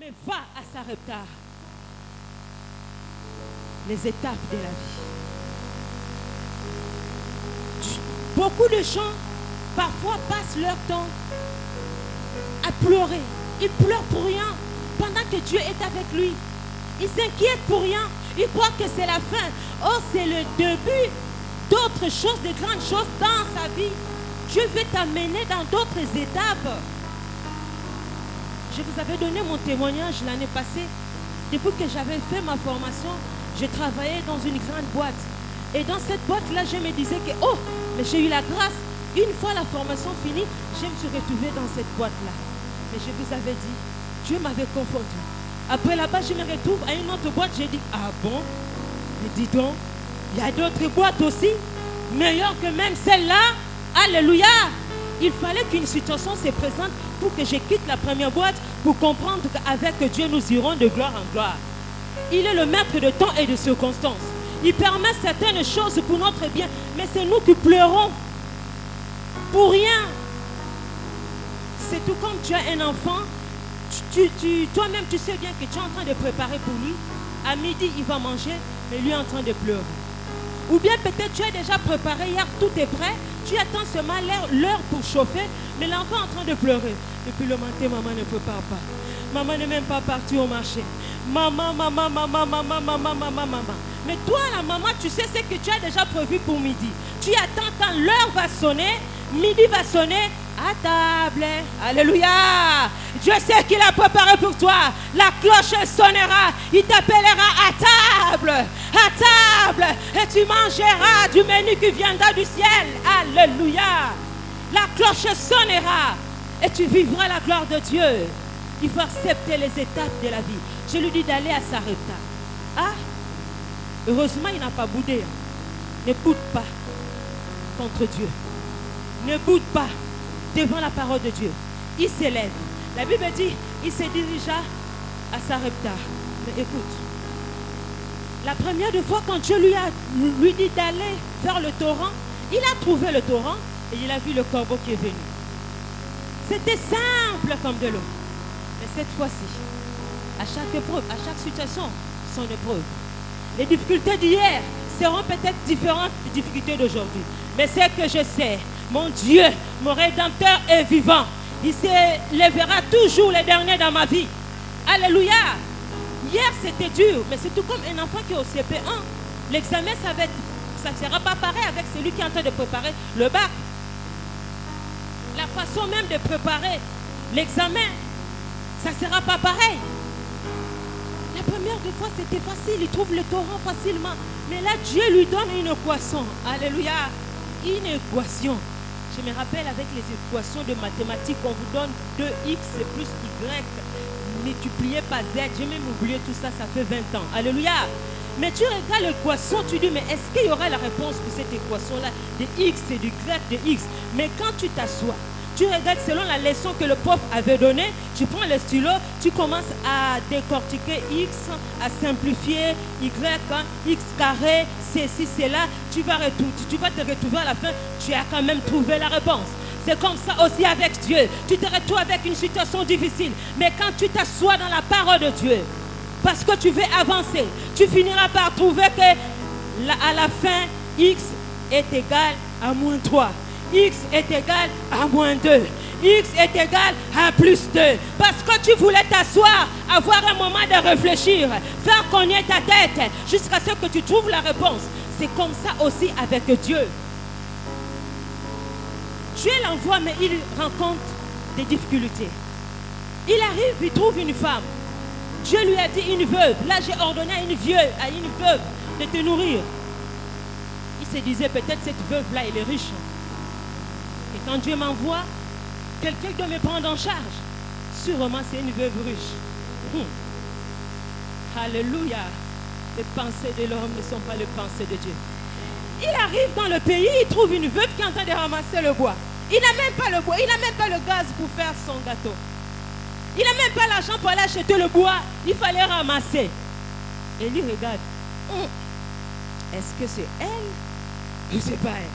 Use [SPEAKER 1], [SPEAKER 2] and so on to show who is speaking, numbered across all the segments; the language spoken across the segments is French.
[SPEAKER 1] Mais va à Sarepta. Les étapes de la vie. Beaucoup de gens, parfois, passent leur temps à pleurer. Ils pleurent pour rien, pendant que Dieu est avec lui. Ils s'inquiètent pour rien. Ils croient que c'est la fin. Or, c'est le début d'autres choses, de grandes choses dans sa vie. Dieu veut t'amener dans d'autres étapes. Je vous avais donné mon témoignage l'année passée. Depuis que j'avais fait ma formation, je travaillais dans une grande boîte. Et dans cette boîte-là, je me disais que, oh, mais j'ai eu la grâce. Une fois la formation finie, je me suis retrouvée dans cette boîte-là. Mais je vous avais dit, Dieu m'avait confondu. Après là-bas, je me retrouve à une autre boîte. J'ai dit, ah bon? Mais dis donc, il y a d'autres boîtes aussi, meilleures que même celle-là. Alléluia! Il fallait qu'une situation se présente pour que je quitte la première boîte, pour comprendre qu'avec Dieu, nous irons de gloire en gloire. Il est le maître de temps et de circonstances. Il permet certaines choses pour notre bien, mais c'est nous qui pleurons pour rien. C'est tout comme tu as un enfant, toi-même tu sais bien que tu es en train de préparer pour lui. À midi, il va manger, mais lui est en train de pleurer. Ou bien peut-être tu as déjà préparé hier, tout est prêt. Tu attends seulement l'heure pour chauffer, mais l'enfant est en train de pleurer. Depuis le matin, maman ne prépare pas. Maman n'est même pas partie au marché. Maman. Mais toi, la maman, tu sais ce que tu as déjà prévu pour midi. Tu attends quand l'heure va sonner, midi va sonner, à table. Alléluia. Dieu sait qu'il a préparé pour toi. La cloche sonnera. Il t'appellera à table. À table. Et tu mangeras du menu qui viendra du ciel. Alléluia. La cloche sonnera. Et tu vivras la gloire de Dieu. Il faut accepter les étapes de la vie. Je lui dis d'aller à Sarepta. Ah, heureusement, il n'a pas boudé. Ne boude pas contre Dieu. Ne boude pas devant la parole de Dieu. Il s'élève. La Bible dit, il se dirigea à Sarepta. Mais écoute, la première fois quand Dieu lui dit d'aller vers le torrent, il a trouvé le torrent et il a vu le corbeau qui est venu. C'était simple comme de l'eau. Mais cette fois-ci, à chaque épreuve, à chaque situation, son épreuve. Les difficultés d'hier seront peut-être différentes des difficultés d'aujourd'hui. Mais c'est que je sais, mon Dieu, mon Rédempteur est vivant. Il se lèvera toujours les derniers dans ma vie. Alléluia. Hier, c'était dur, mais c'est tout comme un enfant qui est au CP1. L'examen, ça ne sera pas pareil avec celui qui est en train de préparer le bac. La façon même de préparer l'examen, ça ne sera pas pareil. La première fois, c'était facile. Il trouve le torrent facilement. Mais là, Dieu lui donne une équation. Alléluia. Une équation. Je me rappelle avec les équations de mathématiques, on vous donne 2x plus y multiplié par z. J'ai même oublié tout ça, ça fait 20 ans. Alléluia. Mais tu regardes l'équation, tu dis, mais est-ce qu'il y aura la réponse pour cette équation-là de x et du grec de x? Mais quand tu t'assois, tu regardes selon la leçon que le prof avait donnée, tu prends le stylo, tu commences à décortiquer x, à simplifier y, x carré, ceci, cela, tu vas te retrouver à la fin, tu as quand même trouvé la réponse. C'est comme ça aussi avec Dieu. Tu te retrouves avec une situation difficile, mais quand tu t'assois dans la parole de Dieu, parce que tu veux avancer, tu finiras par trouver que à la fin, x est égal à moins 3. X est égal à moins 2. X est égal à plus 2. Parce que tu voulais t'asseoir, avoir un moment de réfléchir, faire cogner ta tête jusqu'à ce que tu trouves la réponse. C'est comme ça aussi avec Dieu. Dieu l'envoie, mais il rencontre des difficultés. Il arrive, il trouve une femme. Dieu lui a dit une veuve. Là, j'ai ordonné à une veuve de te nourrir. Il se disait peut-être cette veuve-là, elle est riche. Et quand Dieu m'envoie, quelqu'un doit me prendre en charge. Sûrement, c'est une veuve riche. Alléluia. Les pensées de l'homme ne sont pas les pensées de Dieu. Il arrive dans le pays, il trouve une veuve qui est en train de ramasser le bois. Il n'a même pas le bois, il n'a même pas le gaz pour faire son gâteau. Il n'a même pas l'argent pour aller acheter le bois. Il fallait ramasser. Et lui regarde. Est-ce que c'est elle? Je ne sais pas elle.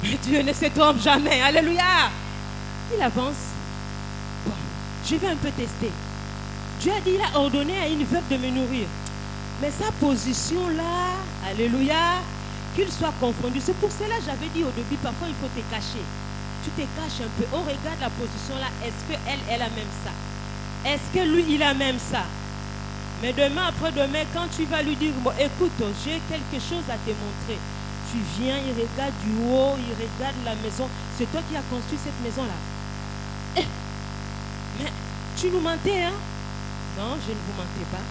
[SPEAKER 1] Mais Dieu ne se trompe jamais. Alléluia. Il avance. Bon, je vais un peu tester. Dieu a dit, il a ordonné à une veuve de me nourrir. Mais sa position là, alléluia, qu'il soit confondu. C'est pour cela que j'avais dit au début, parfois il faut te cacher. Tu te caches un peu. On regarde la position là. Est-ce qu'elle, elle a même ça? Est-ce que lui, il a même ça? Mais demain, après-demain, quand tu vas lui dire, bon, écoute, j'ai quelque chose à te montrer. Tu viens, il regarde du haut, il regarde la maison. C'est toi qui as construit cette maison-là. Mais tu nous mentais, hein? Non, je ne vous mentais pas.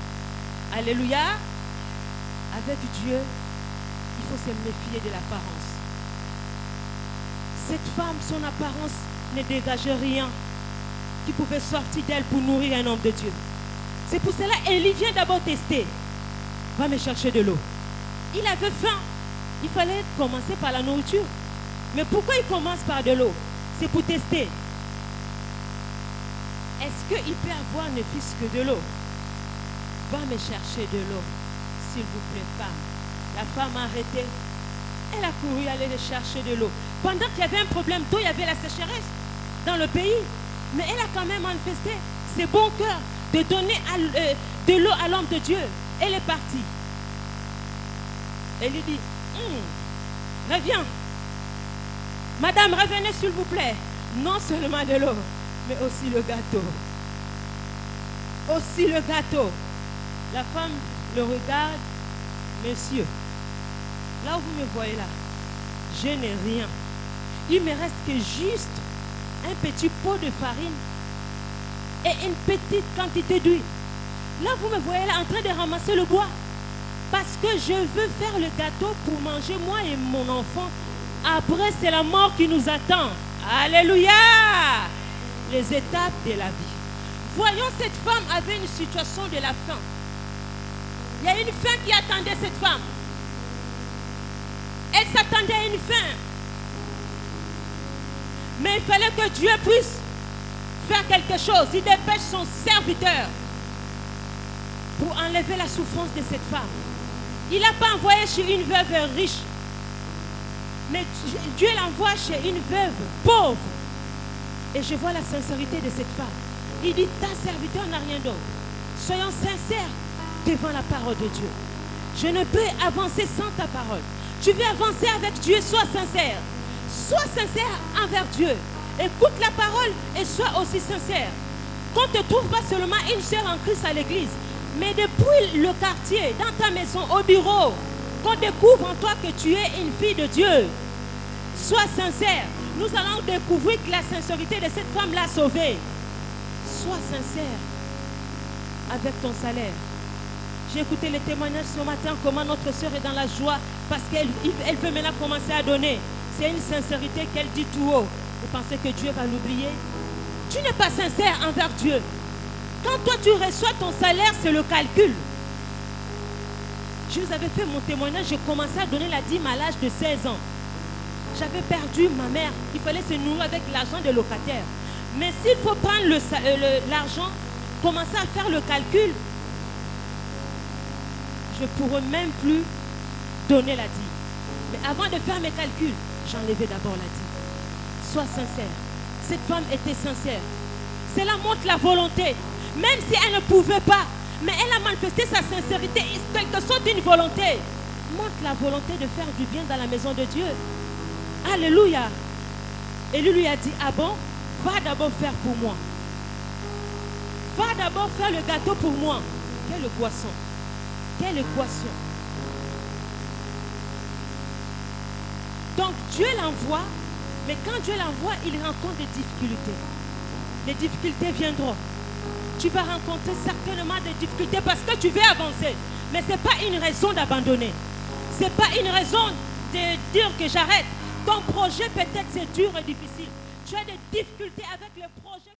[SPEAKER 1] Alléluia. Avec Dieu, il faut se méfier de l'apparence. Cette femme, son apparence ne dégageait rien qui pouvait sortir d'elle pour nourrir un homme de Dieu. C'est pour cela qu'Élie vient d'abord tester. Va me chercher de l'eau. Il avait faim. Il fallait commencer par la nourriture. Mais pourquoi il commence par de l'eau? C'est pour tester. Est-ce qu'il peut avoir ne fût-ce que de l'eau? Va me chercher de l'eau, s'il vous plaît, femme. La femme a arrêté. Elle a couru aller chercher de l'eau. Pendant qu'il y avait un problème d'eau, il y avait la sécheresse dans le pays. Mais elle a quand même manifesté ses bons cœurs de donner de l'eau à l'homme de Dieu. Elle est partie. Elle lui dit, reviens. Madame, revenez s'il vous plaît. Non seulement de l'eau, mais aussi le gâteau. Aussi le gâteau. La femme le regarde. Monsieur, là où vous me voyez là, je n'ai rien. Il me reste que juste un petit pot de farine et une petite quantité d'huile. Là, vous me voyez là en train de ramasser le bois. Parce que je veux faire le gâteau pour manger moi et mon enfant. Après, c'est la mort qui nous attend. Alléluia! Les étapes de la vie. Voyons, cette femme avait une situation de la faim. Il y a une faim qui attendait cette femme. Elle s'attendait à une faim. Mais il fallait que Dieu puisse faire quelque chose. Il dépêche son serviteur pour enlever la souffrance de cette femme. Il n'a pas envoyé chez une veuve riche. Mais Dieu l'envoie chez une veuve pauvre. Et je vois la sincérité de cette femme. Il dit, ta serviteur n'a rien d'autre. Soyons sincères devant la parole de Dieu. Je ne peux avancer sans ta parole. Tu veux avancer avec Dieu, sois sincère. Sois sincère envers Dieu. Écoute la parole et sois aussi sincère. Qu'on ne te trouve pas seulement une sœur en Christ à l'église, mais depuis le quartier, dans ta maison, au bureau, qu'on découvre en toi que tu es une fille de Dieu. Sois sincère. Nous allons découvrir que la sincérité de cette femme l'a sauvée. Sois sincère avec ton salaire. J'ai écouté les témoignages ce matin, comment notre sœur est dans la joie parce qu'elle veut maintenant commencer à donner. C'est une sincérité qu'elle dit tout haut. Vous pensez que Dieu va l'oublier? Tu n'es pas sincère envers Dieu. Quand toi tu reçois ton salaire, c'est le calcul. Je vous avais fait mon témoignage, j'ai commencé à donner la dîme à l'âge de 16 ans. J'avais perdu ma mère. Il fallait se nourrir avec l'argent des locataires. Mais s'il faut prendre l'argent, commencer à faire le calcul, je ne pourrais même plus donner la dîme. Mais avant de faire mes calculs, j'enlevais d'abord la dîme. Sois sincère. Cette femme était sincère. Cela montre la volonté. Même si elle ne pouvait pas, mais elle a manifesté sa sincérité, quelque sorte d'une volonté. Montre la volonté de faire du bien dans la maison de Dieu. Alléluia. Et lui a dit, ah bon, va d'abord faire pour moi. Va d'abord faire le gâteau pour moi. Quelle équation. Quelle équation. Donc Dieu l'envoie, mais quand Dieu l'envoie, il rencontre des difficultés. Les difficultés viendront. Tu vas rencontrer certainement des difficultés parce que tu veux avancer. Mais ce n'est pas une raison d'abandonner. Ce n'est pas une raison de dire que j'arrête. Ton projet peut-être c'est dur et difficile. Tu as des difficultés avec le projet.